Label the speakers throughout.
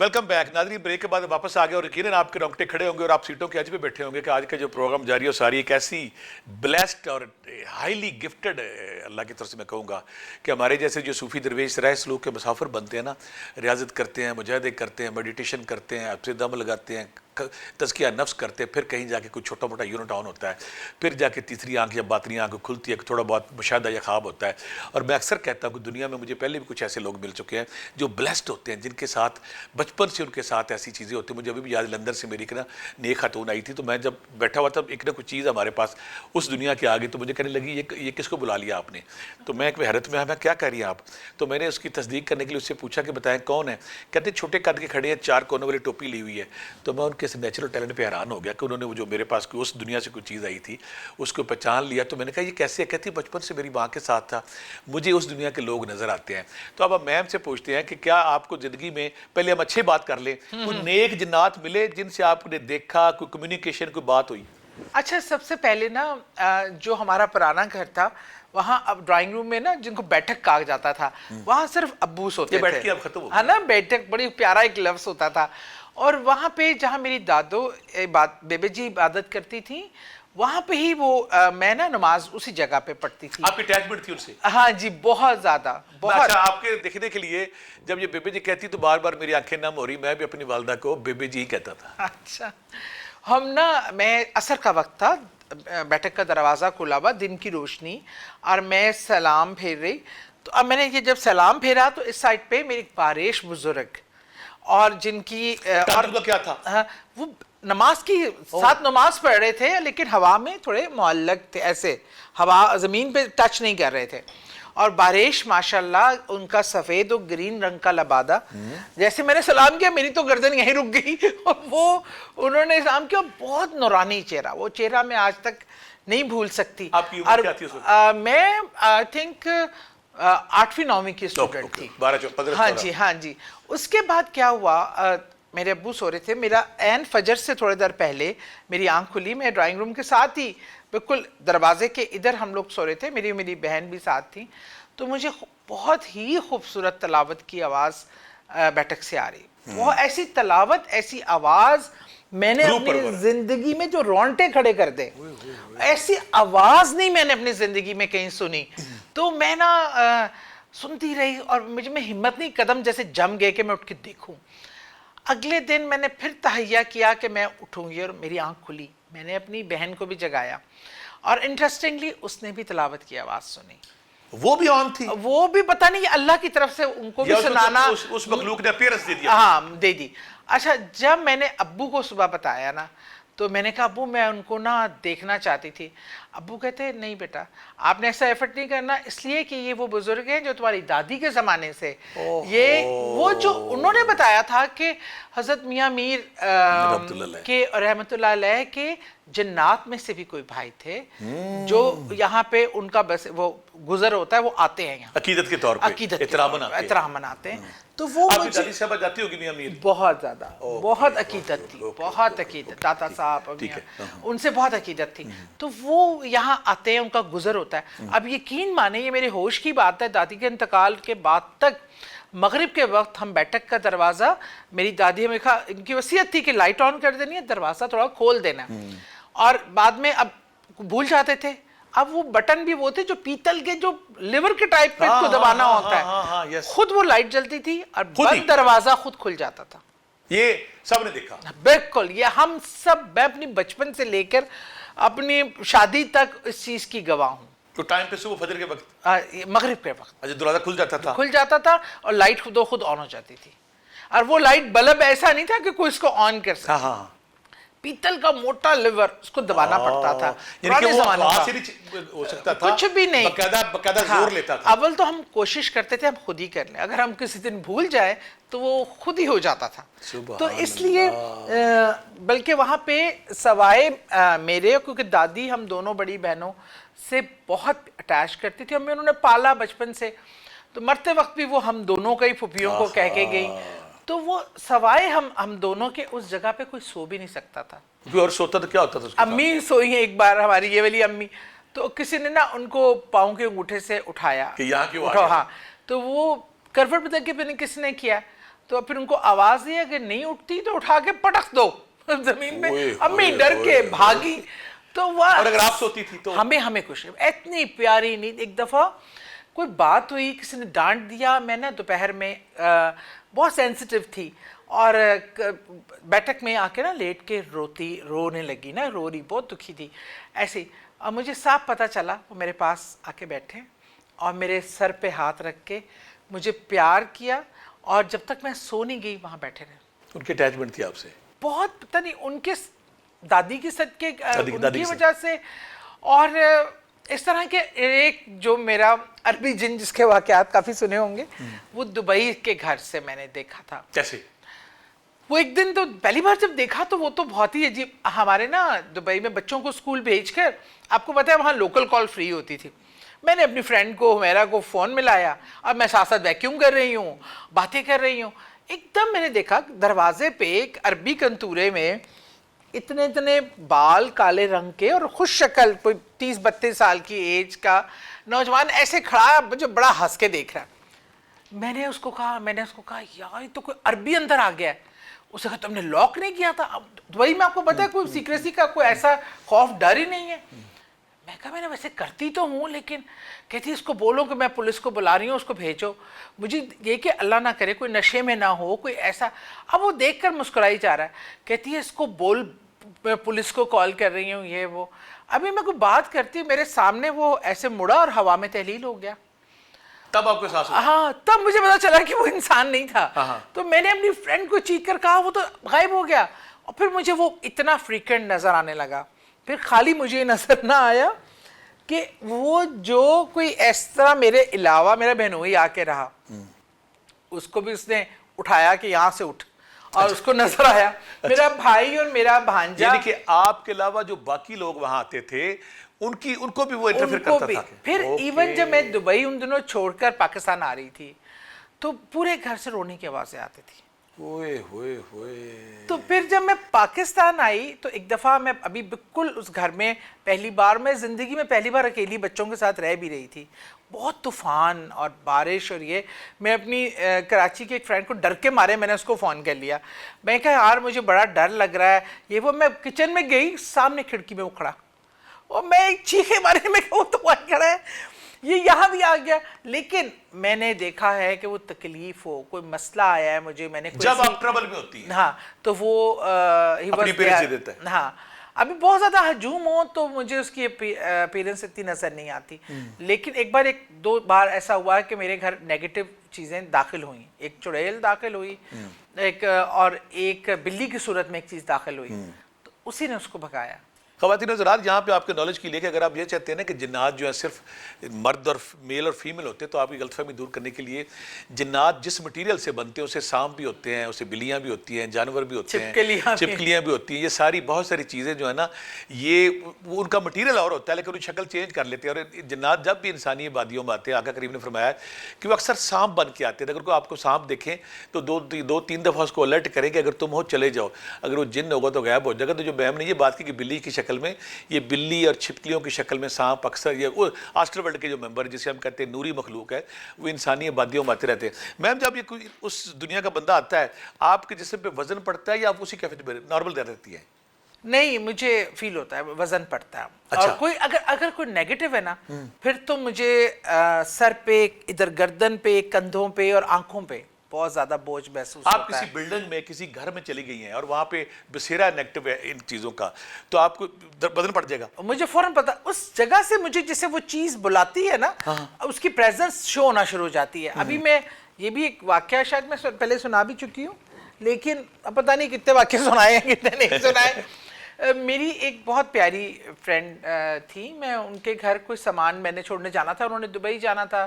Speaker 1: Welcome back ناظرین. Break کے بعد واپس آ گئے اور یقیناً آپ کے رونگٹے کھڑے ہوں گے اور آپ سیٹوں کے ایج پہ بیٹھے ہوں گے کہ آج کا جو پروگرام جاری ہے ساری ایک ایسی بلیسڈ اور ہائیلی گفٹڈ اللہ کی طرف سے میں کہوں گا کہ ہمارے جیسے جو صوفی درویش رائے سلوک کے مسافر بنتے ہیں نا, ریاضت کرتے ہیں, مجاہدے کرتے ہیں, میڈیٹیشن کرتے ہیں, اپنے دم لگاتے ہیں, تزکیہ نفس کرتے ہیں, پھر کہیں جا کے کوئی چھوٹا موٹا یونٹ آن ہوتا ہے, پھر جا کے تیسری آنکھ یا باطنی آنکھ کھلتی ہے, تھوڑا بہت مشاہدہ یا خواب ہوتا ہے. اور میں اکثر کہتا ہوں کہ دنیا میں مجھے پہلے بھی کچھ ایسے لوگ مل چکے ہیں جو بلیسڈ ہوتے ہیں, جن کے ساتھ بچپن سے ان کے ساتھ ایسی چیزیں ہوتی ہیں. مجھے ابھی بھی یاد, لندن سے میری نیک خاتون آئی تھی, تو میں جب بیٹھا ہوا تھا ایک نہ کچھ چیز ہمارے پاس اس دنیا کے آگے, تو مجھے کہنے لگی یہ کس کو بلا لیا آپ نے؟ تو میں ایک حیرت میں ہمیں کیا کہہ رہی ہیں آپ؟ تو میں نے اس کی تصدیق کرنے کے لیے اس سے پوچھا کہ بتائیں کون ہے؟ کہتے ہیں چھوٹے قد کے کھڑے ہیں, 4 کونوں والی ٹوپی لی ہوئی ہے. تو میں ان کے نیچرل ٹیلنٹ پہ حیران ہو گیا کہ انہوں نے وہ جو میرے پاس اس دنیا سے کوئی چیز آئی تھی اس کو پہچان لیا. تو میں نے کہا یہ کیسے ہے؟ کہتی بچپن سے میری ماں کے ساتھ تھا, مجھے اس دنیا کے لوگ نظر آتے ہیں. تو اب ہم میم سے پوچھتے ہیں کہ کیا آپ کو زندگی میں, پہلے ہم اچھے بات کر لیں, کوئی نیک جنات ملے جن سے آپ نے دیکھا, کوئی کمیونیکیشن, کوئی بات ہوئی؟
Speaker 2: اچھا, سب سے پہلے نا جو ہمارا پرانا گھر تھا وہاں اب ڈرائنگ روم میں نا جن کو بیٹھک کہا جاتا تھا, وہاں صرف ابوس ہوتے تھے.
Speaker 1: بیٹھ کے اب ختم ہو
Speaker 2: ہے نا, بیٹھک بڑی پیارا ایک لفظ ہوتا تھا. اور وہاں پہ جہاں میری دادو بیبے جی عبادت کرتی تھی, وہاں پہ ہی وہ میں نا نماز اسی جگہ پہ پڑھتی تھی.
Speaker 1: آپ کی اٹیچمنٹ تھی ان سے؟
Speaker 2: ہاں جی, بہت زیادہ, بہت.
Speaker 1: اچھا, آپ کے دیکھنے کے لیے جب یہ بیبے جی کہتی تو بار بار میری آنکھیں نم ہو رہی, میں بھی اپنی والدہ کو بیبے جی ہی کہتا تھا.
Speaker 2: اچھا, ہم نا, میں عصر کا وقت تھا, بیٹھک کا دروازہ کھلا ہوا, دن کی روشنی, اور میں سلام پھیر رہی. تو اب میں نے یہ جب سلام پھیرا تو اس سائڈ پہ میری پاریش بزرگ, اور جن کی
Speaker 1: اور کیا تھا,
Speaker 2: وہ نماز کی ساتھ نماز پڑھ رہے تھے لیکن ہوا میں تھوڑے معلق تھے, ایسے ہوا زمین پہ ٹچ نہیں کر رہے تھے. اور بارش ماشاءاللہ ان کا سفید و گرین رنگ کا لبادہ, جیسے میں نے سلام کیا میری تو گردن یہیں رک گئی, اور وہ انہوں نے سلام کیا, بہت نورانی چہرہ, وہ چہرہ میں آج تک نہیں بھول سکتی.
Speaker 1: آپ کی عمر کیا تھی اس وقت؟
Speaker 2: میں آئی تھنک 8ویں 9ویں کی اسٹوڈنٹ تھی.
Speaker 1: 12-15.
Speaker 2: ہاں جی, ہاں جی. اس کے بعد کیا ہوا, میرے ابو سو رہے تھے, میرا عین فجر سے تھوڑے دیر پہلے میری آنکھ کھلی, میں ڈرائنگ روم کے ساتھ ہی بالکل دروازے کے ادھر ہم لوگ سو رہے تھے, میری بہن بھی ساتھ تھی. تو مجھے بہت ہی خوبصورت تلاوت کی آواز بیٹھک سے آ رہی, وہ ایسی تلاوت, ایسی آواز میں نے اپنی زندگی میں جو رونٹے کھڑے کر دے, ایسی آواز نہیں میں نے اپنی زندگی میں کہیں سنی. تو میں نا سنتی رہی اور مجھے میں ہمت نہیں, قدم جیسے جم گئے کہ میں اٹھ کے دیکھوں. اگلے دن میں نے پھر تہیہ کیا کہ میں اٹھوں گی, اور میری آنکھ کھلی, میں نے اپنی بہن کو بھی جگایا, اور انٹرسٹنگلی اس نے بھی تلاوت کی آواز سنی.
Speaker 1: وہ بھی آن تھی؟
Speaker 2: وہ بھی پتہ نہیں اللہ کی طرف سے ان کو بھی سنانا,
Speaker 1: اس مخلوق نے اپیرنس دے دیا.
Speaker 2: ہاں دے دی. اچھا, جب میں نے ابو کو صبح بتایا نا, تو میں نے کہا ابو میں ان کو نا دیکھنا چاہتی تھی. ابو کہتے ہیں نہیں بیٹا, آپ نے ایسا ایفرٹ نہیں کرنا, اس لیے کہ یہ وہ بزرگ ہیں جو تمہاری دادی کے زمانے سے, یہ وہ جو انہوں نے بتایا تھا کہ حضرت میاں میر کے رحمت اللہ علیہ کے جنات میں سے بھی کوئی بھائی تھے جو یہاں پہ ان کا بس وہ گزر ہوتا ہے, وہ آتے ہیں یہاں
Speaker 1: عقیدت کے طور پہ,
Speaker 2: احترام مناتے ہیں. تو وہ
Speaker 1: آپ کی دادی صاحبہ جاتی ہوگی میاں میر؟
Speaker 2: بہت زیادہ, بہت عقیدت تھی, بہت عقیدت, دادا صاحب ان سے بہت عقیدت تھی. تو وہ یہاں آتے ہیں, ان کا گزر ہوتا ہے. اب یقین مانے, یہ میرے ہوش کی بات ہے, دادی کے انتقال کے بعد تک مغرب کے وقت ہم بیٹھک کا دروازہ, میری دادی ہمیں کہا, ان کی وصیت تھی کہ لائٹ آن کر دینی ہے, دروازہ تھوڑا کھول دینا, اور بعد میں اب بھول جاتے تھے. اب وہ بٹن بھی وہ تھے جو پیتل کے, جو لیور کے ٹائپ پہ کو دبانا ہوتا ہے, خود وہ لائٹ جلتی تھی اور بند دروازہ خود کھل جاتا تھا.
Speaker 1: یہ سب نے دیکھا؟
Speaker 2: بالکل, یہ ہم سب, میں اپنی بچپن سے لے کر اپنی شادی تک اس چیز کی گواہ ہوں.
Speaker 1: تو ٹائم پہ صبح فجر کے وقت,
Speaker 2: مغرب کے وقت,
Speaker 1: اچھا دروازہ کھل جاتا تھا؟
Speaker 2: کھل جاتا تھا, اور لائٹ خود آن ہو جاتی تھی. اور وہ لائٹ بلب ایسا نہیں تھا کہ کوئی اس کو آن کر سکتا,
Speaker 1: ہاں,
Speaker 2: پیتل کا موٹا لیور, اس کو دبانا پڑتا تھا.
Speaker 1: پرانے زمانے کا ہو سکتا تھا,
Speaker 2: کچھ بھی نہیں,
Speaker 1: باقاعدہ زور لیتا تھا.
Speaker 2: اول تو ہم کوشش کرتے تھے ہم خود ہی کر لیں, اگر ہم کسی دن بھول جائے تو وہ خود ہی ہو جاتا تھا. تو اس لیے بلکہ وہاں پہ سوائے میرے, کیونکہ دادی ہم دونوں بڑی بہنوں سے بہت اٹیچ کرتی تھی, ہمیں انہوں نے پالا بچپن سے, تو مرتے وقت بھی وہ ہم دونوں کا ہی پھوپھیوں کو کہہ کے گئی. تو وہ سوائے ہم دونوں کے اس جگہ پہ کوئی سو بھی نہیں سکتا تھا.
Speaker 1: اور سوتا تو کیا ہوتا تھا؟
Speaker 2: امی سوئی ہیں ایک بار, ہماری یہ والی امی, تو کسی نے نا ان کو پاؤں کے انگوٹھے سے اٹھایا
Speaker 1: کہ یہاں کیوں آ
Speaker 2: گیا,
Speaker 1: گیا؟
Speaker 2: ہاں, تو وہ کروٹ بدل کے پتہ نہیں کس نے کیا, تو پھر ان کو آواز دی اگر نہیں اٹھتی تو اٹھا کے پٹک دو زمین پہ. امی ڈر کے بھاگی. تو وہ
Speaker 1: اور اگر آپ سوتی تھی تو
Speaker 2: ہمیں کچھ اتنی پیاری نیند. ایک دفعہ کوئی بات ہوئی, کسی نے ڈانٹ دیا, میں نا دوپہر میں بہت سینسیٹیو تھی اور بیٹھک میں آ کے نا لیٹ کے رونے لگی نا, رو رہی, بہت دکھی تھی ایسے ہی. اور مجھے صاف پتہ چلا وہ میرے پاس آ کے بیٹھے اور میرے سر پہ ہاتھ رکھ کے مجھے پیار کیا, اور جب تک میں سو نہیں گئی وہاں بیٹھے رہے.
Speaker 1: ان کی اٹیچمنٹ تھی آپ سے
Speaker 2: بہت پتہ نہیں ان کے دادی کی صدقے ان کی وجہ سے. اور اس طرح کے ایک جو میرا عربی جن جس کے واقعات کافی سنے ہوں گے, وہ دبئی کے گھر سے میں نے دیکھا تھا.
Speaker 1: کیسے؟
Speaker 2: وہ ایک دن تو پہلی بار جب دیکھا تو وہ تو بہت ہی عجیب. ہمارے نا دبئی میں بچوں کو اسکول بھیج کر, آپ کو پتہ ہے وہاں لوکل کال فری ہوتی تھی, میں نے اپنی فرینڈ کو میرا کو فون ملایا اور میں ساتھ ساتھ ویکیوم کر رہی ہوں, باتیں کر رہی ہوں. ایک دم میں نے دیکھا دروازے پہ ایک عربی کنتورے میں اتنے بال کالے رنگ کے اور خوش شکل, کوئی 30-32 سال کی ایج کا نوجوان ایسے کھڑا مجھے بڑا ہنس کے دیکھ رہا. میں نے اس کو کہا یار یہ تو کوئی عربی اندر آ گیا ہے. اسے کہا تم نے لاک نہیں کیا تھا؟ اب دبئی میں آپ کو پتا ہے کوئی سیکریسی کا کوئی ایسا خوف ڈر ہی نہیں ہے. میں کہا میں نے ویسے کرتی تو ہوں, لیکن کہتی اس کو بولو کہ میں پولیس کو بلا رہی ہوں, اس کو بھیجو. مجھے یہ کہ اللہ نہ کرے کوئی نشے میں نہ ہو, کوئی ایسا. اب وہ دیکھ کر مسکرائی جا رہا ہے, کہتی ہے اس کو بول میں پولیس کو کال کر رہی ہوں یہ وہ. ابھی میں کوئی بات کرتی, میرے سامنے وہ ایسے مڑا اور ہوا میں تحلیل ہو گیا.
Speaker 1: تب آپ کے ساتھ
Speaker 2: ہاں, تب مجھے پتا چلا کہ وہ انسان نہیں تھا. تو میں نے اپنی فرینڈ کو چیخ کر کہا وہ تو غائب ہو گیا. اور پھر مجھے وہ اتنا فریکوینٹ نظر آنے لگا. پھر خالی مجھے یہ نظر نہ آیا کہ وہ جو کوئی اس طرح میرے علاوہ میرا بہنوئی آ کے رہا, اس کو بھی اس نے اٹھایا کہ یہاں سے اٹھ, اور اس کو نظر آیا میرا بھائی اور میرا بھانجا.
Speaker 1: یعنی کہ آپ کے علاوہ جو باقی لوگ وہاں آتے تھے ان کو بھی وہ انٹرفیئر کرتا تھا.
Speaker 2: پھر ایون جب میں دبئی ان دنوں چھوڑ کر پاکستان آ رہی تھی تو پورے گھر سے رونے کی آوازیں آتی تھی. تو پھر جب میں پاکستان آئی تو ایک دفعہ میں ابھی بالکل اس گھر میں پہلی بار, میں زندگی میں پہلی بار اکیلی بچوں کے ساتھ رہ بھی رہی تھی. بہت طوفان اور بارش, اور یہ میں اپنی کراچی کے ایک فرینڈ کو ڈر کے مارے میں نے اس کو فون کر لیا. میں کہا یار مجھے بڑا ڈر لگ رہا ہے یہ وہ. میں کچن میں گئی, سامنے کھڑکی میں وہ کھڑا, اور میں ایک چیخے مارے میں وہ تو وہاں کھڑا ہے, یہ یہاں بھی آ گیا. لیکن میں نے دیکھا ہے کہ وہ تکلیف ہو, کوئی مسئلہ آیا ہے مجھے, میں نے
Speaker 1: جب آپ ٹربل میں ہوتی ہیں
Speaker 2: ہاں تو وہ
Speaker 1: اپنی پیرنٹس سے دیتا ہے.
Speaker 2: ہاں, ابھی بہت زیادہ ہجوم ہو تو مجھے اس کی اپیرنس اتنی نظر نہیں آتی. لیکن ایک بار 2 بار ایسا ہوا ہے کہ میرے گھر نیگیٹو چیزیں داخل ہوئیں. ایک چڑیل داخل ہوئی, اور ایک بلی کی صورت میں ایک چیز داخل ہوئی, تو اسی نے اس کو بھگایا.
Speaker 1: خواتین حضرات, یہاں پہ آپ کے نالج کے لیے کہ اگر آپ یہ چاہتے ہیں نا کہ جنات جو ہیں صرف مرد اور میل اور فیمیل ہوتے ہیں, تو آپ کی غلط فہمی دور کرنے کے لیے جنات جس مٹیریل سے بنتے ہیں اسے سانپ بھی ہوتے ہیں, اسے بلیاں بھی ہوتی ہیں, جانور بھی ہوتے ہیں, چپکلیاں بھی ہوتی ہیں. یہ ساری بہت ساری چیزیں جو ہے نا, یہ ان کا مٹیریل اور ہوتا ہے لیکن ان کی شکل چینج کر لیتے ہیں. اور جنات جب بھی انسانی آبادیوں میں آتے ہیں, آقا کریم نے فرمایا کہ وہ اکثر سانپ بن کے آتے ہیں. اگر کوئی آپ کو سانپ دیکھیں تو 2-3 دفعہ اس کو الرٹ کریں کہ اگر تم ہو چلے جاؤ, اگر وہ جن ہوگا تو غائب ہو جائے گا. تو جو بہم نے یہ بات کی کہ بلی کی شکل میں, یہ بلی اور چھپکلیوں کی شکل میں سانپ اکثر, یہ آسٹر ورلڈ کے جو ممبر جسے ہم کہتے ہیں نوری مخلوق ہے, وہ انسانی آبادیوں میں آتے رہتے ہیں. میم جب یہ کوئی اس دنیا کا بندہ آتا ہے, آپ کے جسم پہ وزن پڑتا ہے یا آپ اسی کیفیت پہ نارمل رہتی ہیں؟
Speaker 2: نہیں, مجھے فیل ہوتا ہے وزن پڑتا ہے. اور کوئی اگر کوئی نیگیٹو ہے نا, پھر تو مجھے سر پہ, ادھر گردن پہ, کندھوں پہ اور آنکھوں پہ بہت زیادہ بوجھ محسوس ہوتا ہے.
Speaker 1: آپ کسی بلڈنگ میں کسی گھر میں چلی گئی ہیں اور وہاں پہ بسیرا نیگیٹو ہے ان چیزوں کا, تو آپ کو بدن پڑ جائے گا.
Speaker 2: مجھے فوراً پتا, اس جگہ سے مجھے جسے وہ چیز بلاتی ہے نا, اس کی پریزنس شو ہونا شروع ہو جاتی ہے. ابھی میں یہ بھی ایک واقعہ شاید میں پہلے سنا بھی چکی ہوں, لیکن اب پتہ نہیں کتنے واقعے سنائے ہیں کتنے نہیں سنائے. میری ایک بہت پیاری فرینڈ تھی, میں ان کے گھر کوئی سامان میں نے چھوڑنے جانا تھا, انہوں نے دبئی جانا تھا,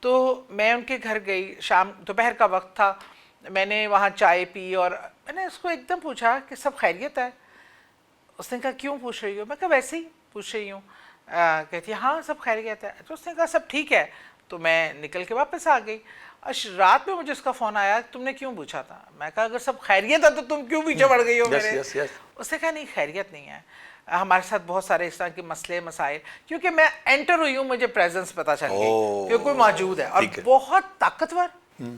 Speaker 2: تو میں ان کے گھر گئی. شام دوپہر کا وقت تھا, میں نے وہاں چائے پی اور میں نے اس کو ایک دم پوچھا کہ سب خیریت ہے؟ اس نے کہا کیوں پوچھ رہی ہو؟ میں کہا ویسے ہی پوچھ رہی ہوں. کہتی ہے ہاں سب خیریت ہے. تو اس نے کہا سب ٹھیک ہے. تو میں نکل کے واپس آ گئی. رات میں مجھے اس کا فون آیا, تم نے کیوں پوچھا تھا؟ میں کہا اگر سب خیریت ہے تو تم کیوں پیچھے پڑ گئی ہو میرے؟ اس نے کہا نہیں خیریت نہیں ہے, ہمارے ساتھ بہت سارے اس طرح کے مسئلے مسائل, کیونکہ میں انٹر ہوئی ہوں مجھے پریزنس پتا چل گئی کہ کوئی موجود ہے, اور بہت طاقتور,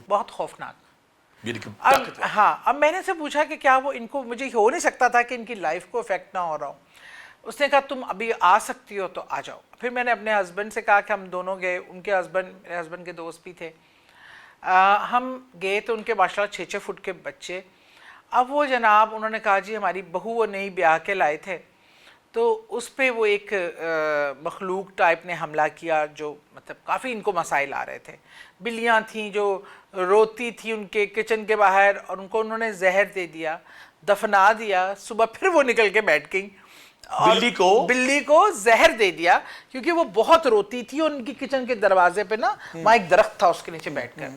Speaker 2: بہت خوفناک.
Speaker 1: یعنی کہ طاقت ہے۔
Speaker 2: ہاں اب میں نے اسے پوچھا کہ کیا وہ ان کو، مجھے ہو نہیں سکتا تھا کہ ان کی لائف کو افیکٹ نہ ہو رہا ہو۔ اس نے کہا تم ابھی آ سکتی ہو تو آ جاؤ۔ پھر میں نے اپنے ہسبینڈ سے کہا کہ ہم دونوں گئے، ان کے ہسبینڈ میرے ہسبینڈ کے دوست بھی تھے، ہم گئے تو ان کے ماشاء اللہ 6-6 فٹ کے بچے۔ اب وہ جناب انہوں نے کہا جی ہماری بہو وہ نئی بیاہ کے لائے تھے، تو اس پہ وہ ایک مخلوق ٹائپ نے حملہ کیا جو مطلب کافی ان کو مسائل آ رہے تھے۔ بلیاں تھیں جو روتی تھیں ان کے کچن کے باہر، اور ان کو انہوں نے زہر دے دیا، دفنا دیا۔ صبح پھر وہ نکل کے بیٹھ گئیں، بلی کو زہر دے دیا کیونکہ وہ بہت روتی تھی، اور ان کی کچن کے دروازے پہ نا وہاں ایک درخت تھا، اس کے نیچے بیٹھ کر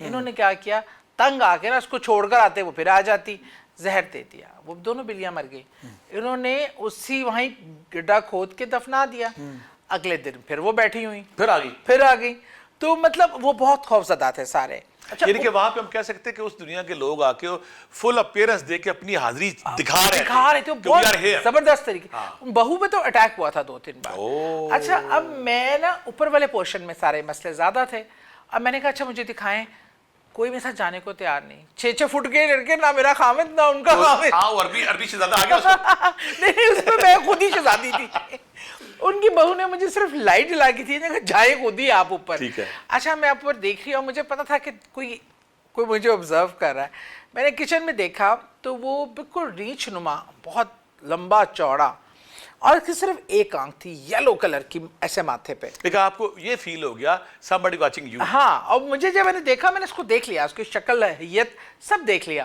Speaker 2: انہوں نے کیا کیا، تنگ آ کے نا اس کو چھوڑ کر آتے وہ پھر آ جاتی، زہر دے دیا، وہ دونوں بلیاں مر گئی۔ انہوں نے اسی وہیں گڈھا کھود کے دفنا دیا۔ اگلے دن پھر وہ بیٹھی ہوئی، پھر آ گئی۔ تو مطلب وہ بہت خوفزدہ تھے سارے۔
Speaker 1: یعنی کہ وہاں پہ ہم کہہ سکتے ہیں کہ اس دنیا کے لوگ آ کے فل اپیرنس دے کے اپنی حاضری دکھا رہے تھے
Speaker 2: بہت زبردست طریقے۔ بہو پہ تو اٹیک ہوا تھا 2-3 بار۔ اچھا اب میں نا اوپر والے پورشن میں سارے مسئلے زیادہ تھے، اب میں نے کہا اچھا مجھے دکھائیں، کوئی میرے ساتھ جانے کو تیار نہیں۔ 6-6 فٹ کے لڑکے، نہ میرا خامد نہ ان کا خامد۔
Speaker 1: عربی شہزادہ آ گیا
Speaker 2: نہیں، اس میں میں خود ہی شہزادی تھی۔ ان کی بہو نے مجھے صرف لائٹ جلا کی تھی، جائے خود ہی آپ اوپر۔ اچھا میں اوپر دیکھ رہی ہوں، مجھے پتا تھا کہ کوئی مجھے آبزرو کر رہا ہے۔ میں نے کچن میں دیکھا تو وہ بالکل ریچھ نما، بہت لمبا چوڑا، اور اس کی صرف ایک آنکھ تھی یلو کلر کی ایسے ماتھے پہ۔
Speaker 1: لیکن آپ کو یہ فیل ہو گیا somebody watching you۔
Speaker 2: ہاں، اور مجھے جب میں نے دیکھا، میں نے اس کو دیکھ لیا، اس کی شکل حیت سب دیکھ لیا۔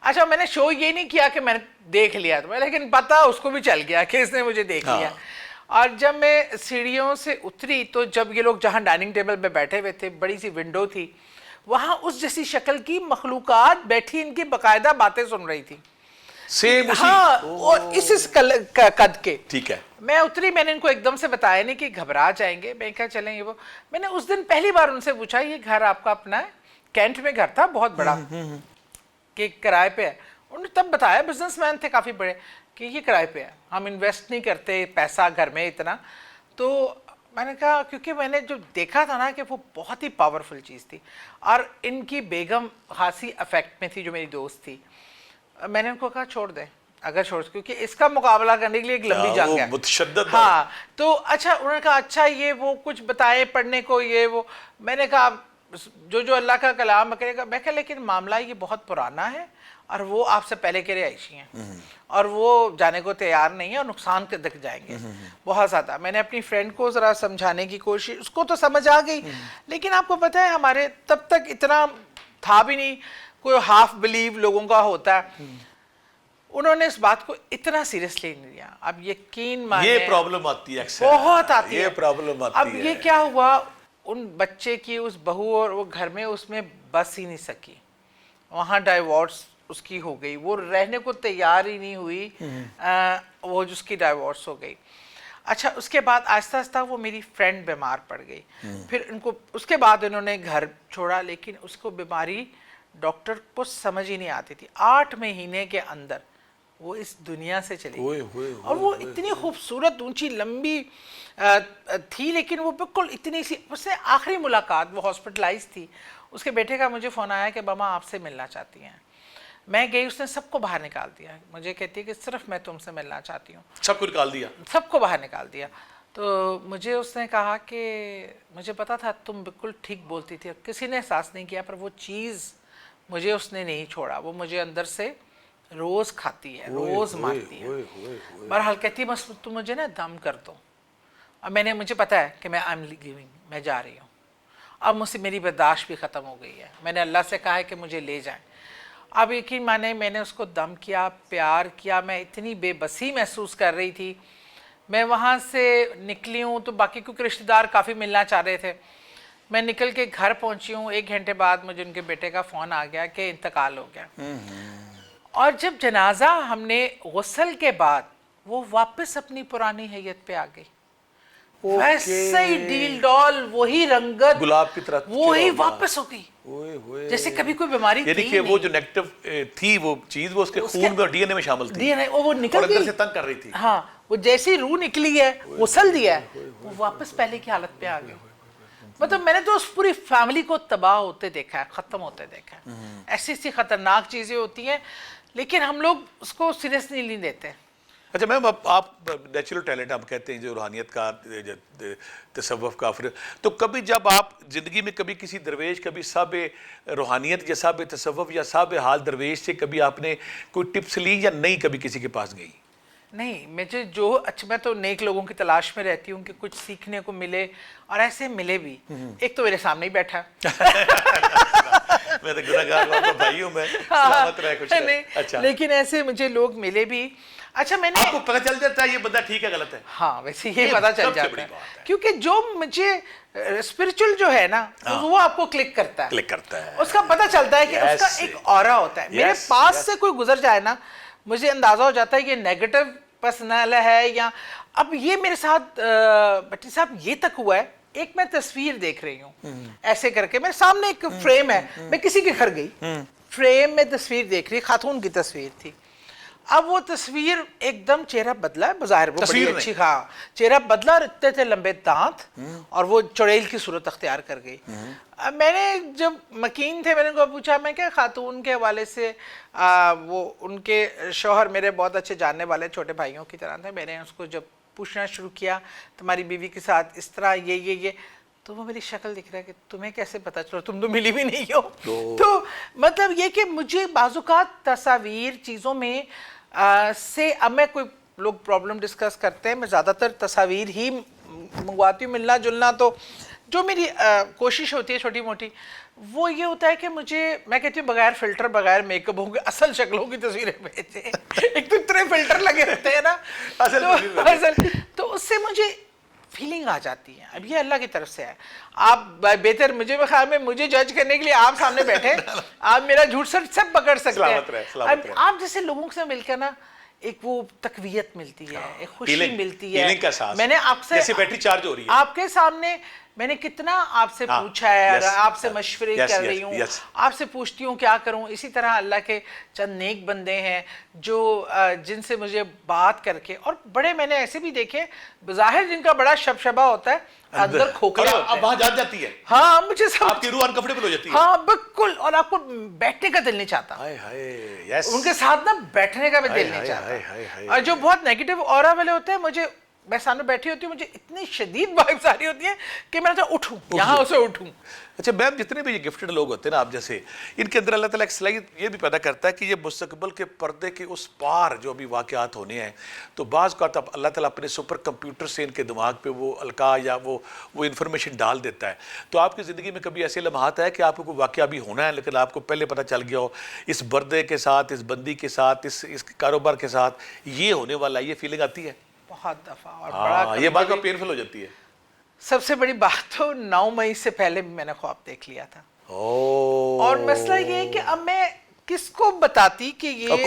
Speaker 2: اچھا میں نے شو یہ نہیں کیا کہ میں نے دیکھ لیا تو، لیکن پتا اس کو بھی چل گیا کہ اس نے مجھے دیکھ لیا۔ اور جب میں سیڑھیوں سے اتری تو جب یہ لوگ جہاں ڈائننگ ٹیبل پہ بیٹھے ہوئے تھے، بڑی سی ونڈو تھی، وہاں اس جیسی شکل کی مخلوقات بیٹھی ان کی باقاعدہ باتیں سن رہی تھی،
Speaker 1: سیم اسی۔
Speaker 2: ہاں، اور اس قد کے۔
Speaker 1: ٹھیک ہے۔
Speaker 2: میں اتری، میں نے ان کو ایک دم سے بتایا نہیں کہ گھبرا جائیں گے، میں کہا چلیں گے وہ۔ میں نے اس دن پہلی بار ان سے پوچھا یہ گھر آپ کا اپنا ہے؟ کینٹ میں گھر تھا بہت بڑا کہ کرائے پہ ہے۔ انہوں نے تب بتایا، بزنس مین تھے کافی بڑے، کہ یہ کرائے پہ ہے، ہم انویسٹ نہیں کرتے پیسہ گھر میں اتنا۔ تو میں نے کہا کیونکہ میں نے جو دیکھا تھا نا کہ وہ بہت ہی پاورفل چیز تھی، اور ان کی بیگم خاصی افیکٹ میں تھی جو میری دوست تھی۔ میں نے ان کو کہا چھوڑ دیں اگر چھوڑ، کیونکہ اس کا مقابلہ کرنے کے لیے ایک لمبی جنگ ہے،
Speaker 1: متشدد۔
Speaker 2: ہاں تو اچھا انہوں نے کہا اچھا یہ وہ کچھ بتائے پڑھنے کو یہ وہ۔ میں نے کہا جو اللہ کا کلام کرے گا۔ میں کہا لیکن معاملہ یہ بہت پرانا ہے، اور وہ آپ سے پہلے کے رہائشی ہیں، اور وہ جانے کو تیار نہیں ہے، اور نقصان کے دکھ جائیں گے بہت زیادہ۔ میں نے اپنی فرینڈ کو ذرا سمجھانے کی کوشش، اس کو تو سمجھ آ گئی، لیکن آپ کو پتہ ہے ہمارے تب تک اتنا تھا بھی نہیں، کوئی ہاف بلیو لوگوں کا ہوتا ہے۔ انہوں نے اس بات کو اتنا سیریسلی نہیں لیا۔ اب یقین مانیں
Speaker 1: یہ پرابلم آتی ہے،
Speaker 2: بہت آتی ہے،
Speaker 1: یہ پرابلم آتی ہے۔
Speaker 2: اب یہ کیا ہوا، ان بچے کی اس بہو اور وہ گھر میں اس میں بس ہی نہیں سکی، وہاں ڈائیورس اس کی ہو گئی، وہ رہنے کو تیار ہی نہیں ہوئی، وہ جس کی ڈائیورس ہو گئی۔ اچھا اس کے بعد آہستہ آہستہ وہ میری فرینڈ بیمار پڑ گئی، پھر ان کو اس کے بعد انہوں نے گھر چھوڑا، لیکن اس کو بیماری ڈاکٹر کو سمجھ ہی نہیں آتی تھی۔ 8 مہینے کے اندر وہ اس دنیا سے چلی گئی، اور وہ اتنی خوبصورت اونچی لمبی تھی، لیکن وہ بالکل اتنی سی، اس سے آخری ملاقات وہ ہاسپٹلائز تھی۔ اس کے بیٹے کا مجھے فون آیا کہ ماما آپ سے ملنا چاہتی ہیں۔ میں گئی، اس نے سب کو باہر نکال دیا، مجھے کہتی ہے کہ صرف میں تم سے ملنا چاہتی ہوں۔
Speaker 1: سب کو نکال دیا؟
Speaker 2: سب کو باہر نکال دیا۔ تو مجھے اس نے کہا کہ مجھے پتا تھا تم بالکل ٹھیک بولتی تھی، کسی نے احساس نہیں کیا، پر وہ چیز مجھے اس نے نہیں چھوڑا، وہ مجھے اندر سے روز کھاتی ہے، روز مارتی ہے۔ بہرحال کہتی ہے بس تم مجھے نا دم کر دو۔ اب مجھے پتا ہے کہ میں جا رہی ہوں، اب مجھ سے میری برداشت بھی ختم ہو گئی ہے، میں نے اللہ سے کہا ہے کہ مجھے لے جائیں۔ اب یقین مانے میں نے اس کو دم کیا، پیار کیا، میں اتنی بے بسی محسوس کر رہی تھی۔ میں وہاں سے نکلی ہوں تو باقی کیونکہ رشتہ دار کافی ملنا چاہ رہے تھے، میں نکل کے گھر پہنچی ہوں۔ 1 گھنٹے بعد مجھے ان کے بیٹے کا فون آ گیا کہ انتقال ہو گیا۔ اور جب جنازہ ہم نے غسل کے بعد، وہ واپس اپنی پرانی حیت پہ آ گئی، ویسے ہی ڈیل ڈال، وہی رنگت،
Speaker 1: گلاب کی طرح
Speaker 2: وہی واپس ہو گئی، جیسے کبھی کوئی بیماری تھی
Speaker 1: یعنی کہ وہ جو نیگیٹو تھی وہ چیز، وہ اس کے خون میں اور ڈی این اے میں شامل تھی،
Speaker 2: وہ نکل
Speaker 1: اور
Speaker 2: گئی،
Speaker 1: اندر سے تنگ کر رہی تھی۔
Speaker 2: ہاں وہ جیسی روح نکلی ہے، غسل دیا ہے، وہ واپس پہلے کی حالت پہ آ گئی۔ مطلب میں نے تو اس پوری فیملی کو تباہ ہوتے دیکھا ہے, ختم ہوتے دیکھا ہے. ایسی ایسی خطرناک چیزیں ہوتی ہیں لیکن ہم لوگ اس کو سیریسلی نہیں لیتے.
Speaker 1: اچھا میم, آپ نیچرل ٹیلنٹ آپ کہتے ہیں جو روحانیت کا, تصوف کا, تو کبھی جب آپ زندگی میں کبھی کسی درویش, کبھی صاحب روحانیت یا صاحب تصوف یا صاحب حال درویش سے کبھی آپ نے کوئی ٹپس لی یا نہیں کبھی کسی کے پاس گئی؟
Speaker 2: نہیں, مجھے جو اچھا, میں تو نیک لوگوں کی تلاش میں رہتی ہوں کہ کچھ سیکھنے کو ملے, اور ایسے ملے بھی. ایک تو میرے سامنے ہی بیٹھا
Speaker 1: میں تو گناہگار ہوں, بھائی ہوں میں, سلامت رہے کچھ نہیں. اچھا,
Speaker 2: لیکن ایسے مجھے لوگ ملے بھی. اچھا, میں نے
Speaker 1: آپ کو پتہ چل جاتا ہے یہ بندہ ٹھیک ہے غلط ہے؟
Speaker 2: ہاں, ویسے یہ پتہ چل جاتا ہے کیونکہ جو مجھے اسپرچل جو ہے نا وہ آپ کو کلک کرتا ہے,
Speaker 1: کلک کرتا ہے,
Speaker 2: اس کا پتہ چلتا ہے کہ اس کا ایک آرا ہوتا ہے. میرے پاس سے کوئی گزر جائے نا, مجھے اندازہ ہو جاتا ہے کہ نیگیٹو پرسنل ہے. یا اب یہ میرے ساتھ بٹی صاحب یہ تک ہوا ہے, ایک میں تصویر دیکھ رہی ہوں ایسے کر کے, میرے سامنے ایک فریم ہے, میں کسی کے گھر گئی, فریم میں تصویر دیکھ رہی, خاتون کی تصویر تھی. اب وہ تصویر ایک دم چہرہ بدلا ہے, بظاہر وہ بڑی اچھی, ہاں چہرہ بدلا, اور اتنے تھے لمبے دانت, اور وہ چڑیل کی صورت اختیار کر گئی. اب میں نے جب مکین تھے, میں نے کو پوچھا, میں کہ خاتون کے حوالے سے وہ ان کے شوہر میرے بہت اچھے جاننے والے چھوٹے بھائیوں کی طرح تھے. میں نے اس کو جب پوچھنا شروع کیا تمہاری بیوی کے ساتھ اس طرح یہ تو وہ میری شکل دکھ رہا ہے کہ تمہیں کیسے پتا چلو, تم تو ملی بھی نہیں ہو. تو مطلب یہ کہ مجھے بعض اوقات تصاویر چیزوں میں سے, اب میں کوئی لوگ پرابلم ڈسکس کرتے ہیں, میں زیادہ تر تصاویر ہی منگواتی ہوں. ملنا جلنا تو جو میری کوشش ہوتی ہے چھوٹی موٹی, وہ یہ ہوتا ہے کہ مجھے, میں کہتی ہوں بغیر فلٹر بغیر میک اپ ہوں گے, اصل شکلوں کی تصویریں بھیجیں. ایک تو اتنے فلٹر لگے ہوتے ہیں نا, تو اس سے مجھے فیلنگ آ جاتی ہے. اب یہ اللہ کی طرف سے ہے. آپ بہتر, مجھے خیال میں مجھے جج کرنے کے لیے آپ سامنے بیٹھے, آپ میرا جھوٹ سب پکڑ سکتے ہیں. آپ جیسے لوگوں سے مل کر نا ایک وہ تقویت ملتی ہے, ایک خوشی ملتی ہے. میں نے آپ سے
Speaker 1: جیسے بیٹری چارج ہو رہی ہے,
Speaker 2: آپ کے سامنے میں نے کتنا آپ سے پوچھا ہے, آپ سے مشورے کر رہی ہوں, آپ سے پوچھتی ہوں کیا کروں. اسی طرح اللہ کے چند نیک بندے ہیں جو جن سے مجھے بات کر کے, اور بڑے میں نے ایسے بھی دیکھے بظاہر جن کا بڑا شبشبہ ہوتا ہے, اندر کھوکھلے ہوتے ہیں.
Speaker 1: اب وہاں جاتی ہے,
Speaker 2: ہاں مجھے
Speaker 1: آپ کی روح انکمفرٹیبل ہو جاتی ہے.
Speaker 2: ہاں بالکل, اور آپ کو بیٹھنے کا دل نہیں چاہتا, ان کے ساتھ نا بیٹھنے کا بھی دل نہیں چاہتا. اور جو بہت نیگیٹو اورا والے ہوتے ہیں, مجھے, میں سامنے بیٹھی ہوتی ہوں, مجھے اتنی شدید وائبس آ رہی ہوتی ہیں کہ میں اٹھوں یہاں سے اٹھوں.
Speaker 1: اچھا میم, جتنے بھی یہ گفٹڈ لوگ ہوتے ہیں نا آپ جیسے, ان کے اندر اللہ تعالیٰ ایک صلاحیت یہ بھی پیدا کرتا ہے کہ یہ مستقبل کے پردے کے اس پار جو بھی واقعات ہونے ہیں, تو بعض کا اللہ تعالیٰ اپنے سپر کمپیوٹر سے ان کے دماغ پہ وہ القاع یا وہ انفارمیشن ڈال دیتا ہے. تو آپ کی زندگی میں کبھی ایسے لمحات ہے کہ آپ کو کوئی واقعہ بھی ہونا ہے لیکن آپ کو پہلے پتہ چل گیا ہو, اس بردے کے ساتھ, اس بندی کے ساتھ, اس کاروبار کے ساتھ یہ ہونے والا ہے, یہ فیلنگ آتی ہے؟
Speaker 2: بہت دفعہ, اور بڑا
Speaker 1: یہ بات کا پینفل ہو جاتی ہے.
Speaker 2: سب سے بڑی بات تو 9 مئی سے پہلے بھی میں نے خواب دیکھ لیا تھا. اور مسئلہ یہ ہے کہ اب میں کس کو بتاتی کہ یہ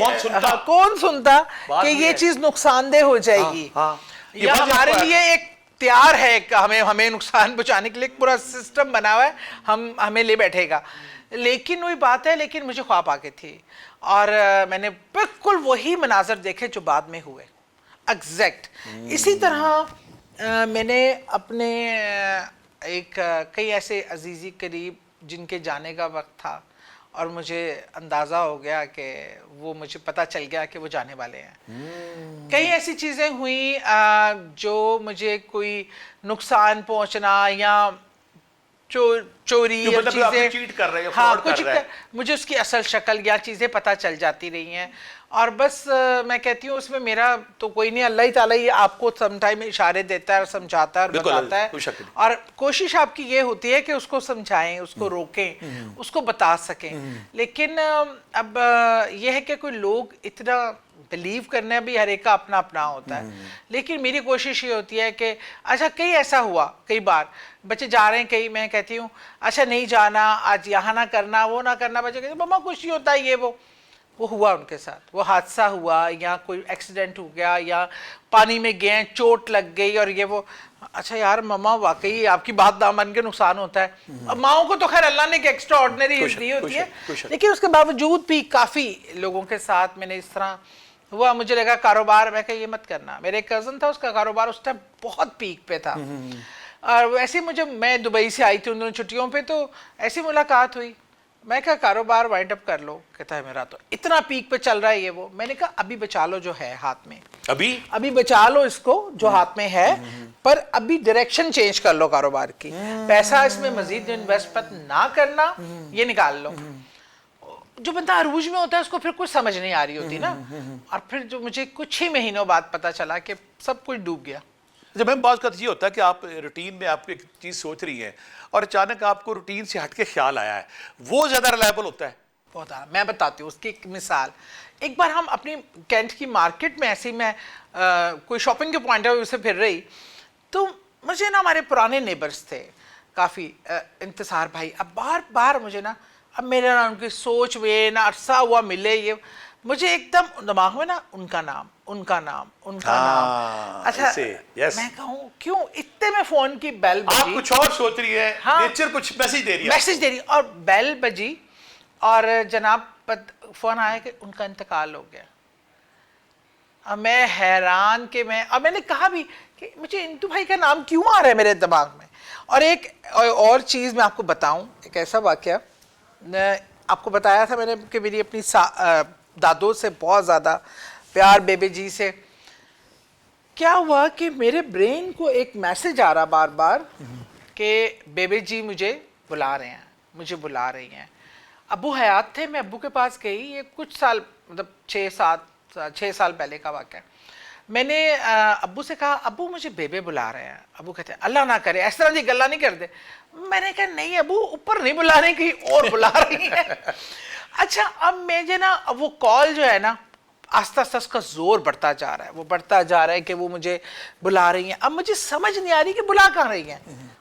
Speaker 2: کون سنتا کہ یہ چیز نقصان دہ ہو جائے گی, یا ہمارے لیے ایک تیار ہے کہ ہمیں نقصان پہنچانے کے لیے ایک پورا سسٹم بنا ہوا ہے, ہمیں لے بیٹھے گا. لیکن وہی بات ہے, لیکن مجھے خواب آ گئے تھے, اور میں نے بالکل وہی مناظر دیکھے جو بعد میں ہوئے ایگزیکٹ. اسی طرح میں نے اپنے کئی ایسے عزیزی قریب جن کے جانے کا وقت تھا, اور مجھے اندازہ ہو گیا کہ وہ, مجھے پتہ چل گیا کہ وہ جانے والے ہیں. کئی ایسی چیزیں ہوئیں جو مجھے کوئی نقصان پہنچنا یا چوری چیزیں,
Speaker 1: چیٹ کر رہے ہیں,
Speaker 2: ہاں کچھ, مجھے اس کی اصل شکل یا چیزیں پتہ چل جاتی رہی ہیں. اور بس میں کہتی ہوں اس میں میرا تو کوئی نہیں, اللہ ہی تعالیٰ یہ آپ کو سم ٹائم اشارے دیتا ہے اور سمجھاتا ہے اور بتاتا ہے, اور کوشش آپ کی یہ ہوتی ہے کہ اس کو سمجھائیں, اس کو روکیں, اس کو بتا سکیں. لیکن اب یہ ہے کہ کوئی لوگ اتنا بلیو کرنا بھی ہر ایک کا اپنا اپنا ہوتا ہے. لیکن میری کوشش یہ ہوتی ہے کہ اچھا, کئی ایسا ہوا, کئی بار بچے جا رہے ہیں کہیں, میں کہتی ہوں اچھا نہیں جانا آج, یہاں نہ کرنا, وہ نہ کرنا. بچے کہتے ہیں مما کچھ نہیں ہوتا یہ وہ ہوا ان کے ساتھ, وہ حادثہ ہوا یا کوئی ایکسیڈنٹ ہو گیا یا پانی میں گئے, چوٹ لگ گئی اور یہ وہ. اچھا یار مما واقعی آپ کی بات نہ مان کے نقصان ہوتا ہے. اب ماؤں کو تو خیر اللہ نے ایک ایکسٹرا آرڈنری دی ہوتی ہے, لیکن اس کے باوجود بھی کافی لوگوں کے ساتھ میں نے اس طرح ہوا. مجھے لگا کاروبار, میں کہا یہ مت کرنا. میرے ایک کزن تھا, اس کا کاروبار اس ٹائم بہت پیک پہ تھا, اور ویسے مجھے میں دبئی سے آئی تھی ان دونوں چھٹیوں پہ تو ایسی ملاقات ہوئی. میں کہا کاروبار وائنڈ اپ کر لو. کہتا ہے میرا تو اتنا پیک پہ چل رہا ہے یہ وہ. میں نے کہا ابھی بچا لو جو ہے ہاتھ میں, ابھی بچا لو اس کو جو ہاتھ میں ہے, پر ابھی ڈائریکشن چینج کر لو کاروبار کی. پیسہ اس میں مزید انویسٹمنٹ نہ کرنا, یہ نکال لو. جو بندہ عروج میں ہوتا ہے اس کو پھر کچھ سمجھ نہیں آ رہی ہوتی نا. اور پھر جو مجھے کچھ ہی مہینوں بعد پتا چلا کہ سب کچھ ڈوب گیا.
Speaker 1: جب میں بعض کا یہ ہوتا ہے کہ آپ روٹین میں آپ ایک چیز سوچ رہی ہیں اور اچانک آپ کو روٹین سے ہٹ کے خیال آیا ہے, وہ زیادہ ریلائبل ہوتا ہے.
Speaker 2: بہت میں بتاتی ہوں اس کی ایک مثال. ایک بار ہم اپنی کینٹ کی مارکیٹ میں ایسے ہی میں کوئی شاپنگ کے پوائنٹ آف ویو سے پھر رہی تو مجھے نا ہمارے پرانے نیبرز تھے کافی, انتصار بھائی. اب بار بار مجھے نا اب میرے نا ان کی سوچ میں نا عرصہ ہوا ملے, یہ مجھے ایک دم دماغ میں نا ان کا نام ان کا نام ان کا نام. اچھا میں کہوں کیوں اتنے میں فون کی بیل بجی,
Speaker 1: آپ کچھ اور سوچ رہی ہے, نیچر کچھ میسج دے رہی ہے
Speaker 2: اور بیل بجی اور جناب فون آیا کہ ان کا انتقال ہو گیا. اب میں حیران کہ میں نے کہا بھی کہ مجھے انتو بھائی کا نام کیوں آ رہا ہے میرے دماغ میں. اور ایک اور چیز میں آپ کو بتاؤں, ایک ایسا واقعہ آپ کو بتایا تھا میں نے کہ میری اپنی دادوں سے بہت زیادہ پیار, بیبے جی سے. کیا ہوا کہ میرے برین کو ایک میسج آ رہا بار بار کہ بیبے جی مجھے بلا رہے ہیں, مجھے بلا رہی ہیں. ابو حیات تھے, میں ابو کے پاس گئی, یہ کچھ سال مطلب 6 سال پہلے کا واقعہ. میں نے ابو سے کہا ابو مجھے بیبے بلا رہے ہیں. ابو کہتے ہیں اللہ نہ کرے اس طرح کی گلا نہیں کر دے. میں نے کہا نہیں ابو, اوپر نہیں بلا رہے, کہیں اور بلا رہی ہیں. اچھا اب مجھے نا وہ کال جو ہے نا آہستہ آہستہ اس کا زور بڑھتا جا رہا ہے, وہ بڑھتا جا رہا ہے کہ وہ مجھے بلا رہی ہیں. اب مجھے سمجھ نہیں آ رہی کہ بلا کہاں رہی ہیں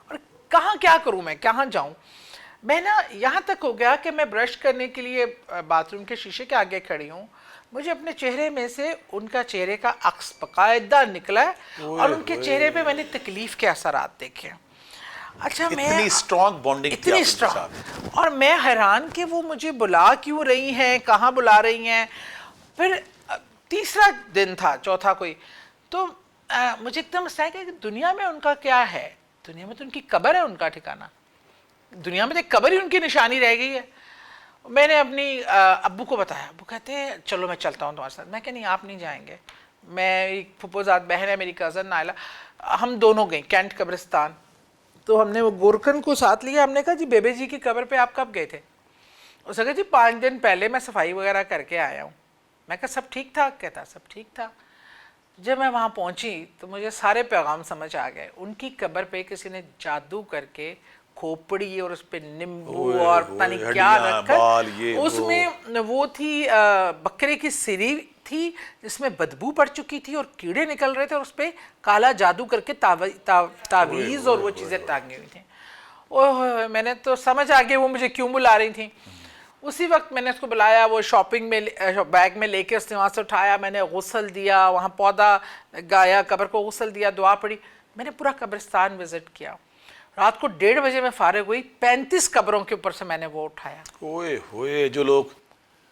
Speaker 2: اور کہاں کیا کروں, میں کہاں جاؤں. میں نا یہاں تک ہو گیا کہ میں برش کرنے کے لیے باتھ روم کے شیشے کے آگے کھڑی ہوں, مجھے اپنے چہرے میں سے ان کا چہرے کا عکس باقاعدہ نکلا ہے اور ان کے چہرے پہ میں نے تکلیف کے اثرات دیکھے. اچھا میں
Speaker 1: اتنی اسٹرانگ بانڈنگ تھی
Speaker 2: اتنی اسٹرانگ, اور میں حیران کہ وہ مجھے بلا کیوں رہی ہیں, کہاں بلا رہی ہیں. پھر تیسرا دن تھا, چوتھا کوئی, تو مجھے ایک دم مسئلہ ہے کہ دنیا میں ان کا کیا ہے. دنیا میں تو ان کی قبر ہے, ان کا ٹھکانہ دنیا میں تو ایک قبر ہی ان کی نشانی رہ گئی ہے. میں نے اپنی ابو کو بتایا, ابو کہتے ہیں چلو میں چلتا ہوں تمہارے ساتھ. میں کہ نہیں آپ نہیں جائیں گے, میں پھپھوزاد بہن ہے میری کزن نائلہ, ہم دونوں گئیں کینٹ قبرستان. تو ہم نے وہ گورکن کو ساتھ لیا. ہم نے کہا جی بیبے جی کی قبر پہ آپ کب گئے تھے؟ اس نے کہا جی 5 دن پہلے میں صفائی وغیرہ کر کے آیا ہوں. میں کہا سب ٹھیک ٹھاک؟ کہتا سب ٹھیک تھا. جب میں وہاں پہنچی تو مجھے سارے پیغام سمجھ آ گئے. ان کی قبر پہ کسی نے جادو کر کے کھوپڑی اور اس پہ نیمبو اور پتہ نہیں کیا رکھ کر, اس میں وہ تھی بکرے کی سری تھی جس میں بدبو پڑ چکی تھی اور کیڑے نکل رہے تھے, اور اس پہ کالا جادو کر کے تعویذ اور وہ چیزیں ٹانگی ہوئی تھیں. اوہ میں نے تو سمجھ آ گیا وہ مجھے کیوں بلا رہی تھیں. اسی وقت میں نے اس کو بلایا, وہ شاپنگ میں بیگ میں لے کے اس نے وہاں سے اٹھایا, میں نے غسل دیا, وہاں پودا گایا, قبر کو غسل دیا, دعا پڑھی. میں نے پورا قبرستان وزٹ کیا. رات کو 1:30 بجے میں فارغ ہوئی, 35 قبروں کے اوپر سے میں نے وہ اٹھایا.
Speaker 1: اوئے ہوئے جو لوگ,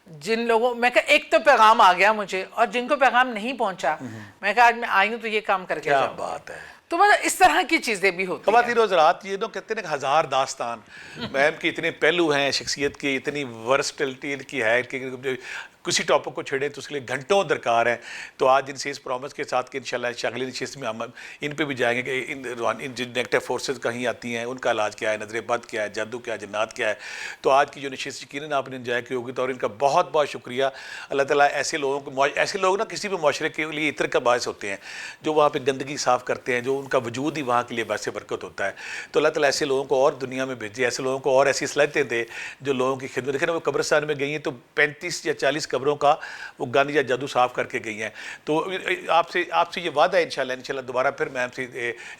Speaker 2: جن لوگوں, میں کہا ایک تو پیغام آ گیا مجھے, اور جن کو پیغام نہیں پہنچا میں کہا آج میں آئی ہوں تو یہ کام کر کے جاؤں.
Speaker 1: کیا بات ہے.
Speaker 2: تو مطلب اس طرح کی چیزیں بھی ہوتی ہیں.
Speaker 1: خواتین و حضرات, یہ لوگ کہتے ہیں کہ 1000 داستان, میم کی اتنے پہلو ہیں شخصیت کی, اتنی ورسٹلٹی ان کی ہے کہ کسی ٹاپک کو چھیڑیں تو اس کے لیے گھنٹوں درکار ہیں. تو آج ان سے اس پرومس کے ساتھ کہ انشاءاللہ اگلی نشست میں ہم ان پہ بھی جائیں گے کہ ان جو نیگیٹو فورسز کہیں آتی ہیں ان کا علاج کیا ہے, نظر بد کیا ہے, جادو کیا ہے, جنات کیا ہے. تو آج کی جو نشست یقیناً آپ نے انجوائے کی ہوگی, تو اور ان کا بہت بہت شکریہ. اللہ تعالیٰ ایسے لوگوں کو, ایسے لوگ نا کسی بھی معاشرے کے لیے عطر کا باعث ہوتے ہیں, جو وہاں پہ گندگی صاف کرتے ہیں, جو ان کا وجود ہی وہاں کے لیے باعث برکت ہوتا ہے. تو اللہ تعالیٰ ایسے لوگوں کو اور دنیا میں بھیجے, ایسے لوگوں کو اور ایسی صلاحیتیں دے جو لوگوں کی خدمت. دیکھیں نا وہ قبرستان میں گئی ہیں تو 35 یا 40 قبروں کا وہ گند یا جادو صاف کر کے گئی ہیں. تو آپ سے یہ وعدہ ہے انشاءاللہ دوبارہ پھر میں آپ سے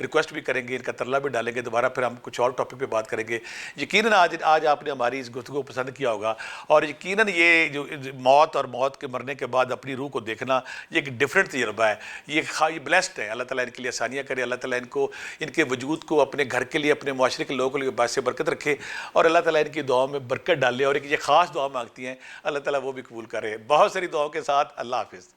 Speaker 1: ریکویسٹ بھی کریں گے, ان کا ترلا بھی ڈالیں گے, دوبارہ پھر ہم کچھ اور ٹاپک پہ بات کریں گے. یقیناً آج آپ نے ہماری اس گفتگو کو پسند کیا ہوگا, اور یقیناً یہ جو موت اور موت کے مرنے کے بعد اپنی روح کو دیکھنا یہ ایک ڈیفرنٹ تجربہ ہے. یہ بلیسڈ ہے. اللہ تعالیٰ ان کے لیے آسانیاں کرے, اللہ تعالیٰ ان کے وجود کو اپنے گھر کے لیے, اپنے معاشرے کے لوگوں کے لیے باعث برکت رکھے, اور اللہ تعالیٰ ان کی دعاؤں میں برکت ڈالے. اور ایک یہ خاص دعا مانگتی ہیں, اللہ تعالیٰ وہ بھی قبول کرے. بہت ساری دعاؤں کے ساتھ اللہ حافظ.